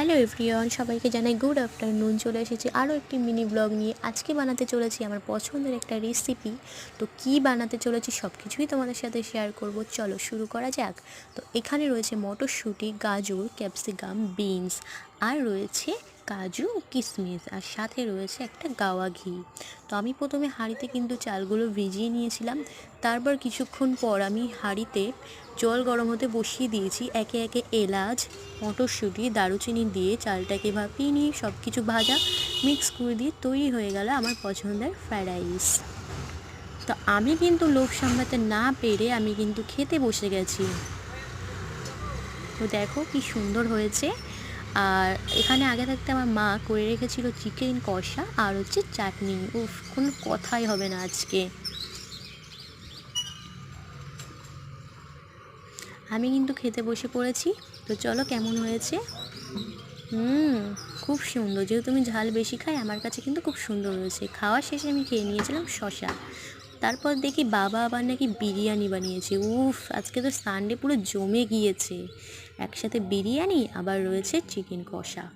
Hello everyone, সবাইকে জানাই good afternoon. চলে এসেছি আরও একটি মিনি ব্লগ নিয়ে। আজকে বানাতে চলেছি আমার পছন্দের একটা রেসিপি। তো কি বানাতে চলেছি সব কিছুই তোমাদের সাথে শেয়ার করব। চলো শুরু করা যাক। তো এখানে রয়েছে মটরশুঁটি, গাজর, ক্যাপসিকাম, বিনস, আর রয়েছে কাজু, কিশমিশ, আর সাথে রয়েছে একটা গাওয়া ঘি। তো আমি প্রথমে হাঁড়িতে কিন্তু চালগুলো ভিজিয়ে নিয়েছিলাম। তারপর কিছুক্ষণ পর আমি হাঁড়িতে জল গরম হতে বসিয়ে দিয়েছি। একে একে এলাচ, মটরশুঁটি, দারুচিনি দিয়ে চালটাকে ভাপিয়ে নিয়ে সব কিছু ভাজা মিক্স করে দিয়ে তৈরি হয়ে গেল আমার পছন্দের ফ্রাইড রাইস। তো আমি কিন্তু লোভ সামলাতে না পেরে আমি কিন্তু খেতে বসে গেছি। তো দেখো কি সুন্দর হয়েছে। আর এখানে আগে থাকতে আমার মা করে রেখেছিল চিকেন কষা আর হচ্ছে চাটনি। উফ, কোনো কথাই হবে না আজকে। আমি কিন্তু খেতে বসে পড়েছি। তো চলো কেমন হয়েছে। খুব সুন্দর। যেহেতু আমি ঝাল বেশি খাই, আমার কাছে কিন্তু খুব সুন্দর হয়েছে। খাওয়া শেষে আমি খেয়ে নিয়েছিলাম শশা। তারপর দেখি বাবা আবার নাকি বিরিয়ানি বানিয়েছে। উফ, আজকে তো সানডে পুরো জমে গিয়েছে। একসাথে বিরিয়ানি আবার রয়েছে চিকেন কষা।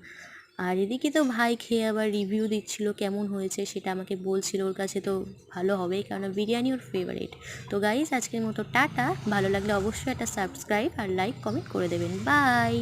আর এদিকে তো ভাই খেয়ে আবার রিভিউ দিচ্ছিল কেমন হয়েছে, সেটা আমাকে বলছিল। ওর কাছে তো ভালো হবেই, কারণ বিরিয়ানি ওর ফেভারিট। তো গাইস, আজকের মতো টাটা। ভালো লাগলে অবশ্যই একটা সাবস্ক্রাইব আর লাইক কমেন্ট করে দেবেন। বাই।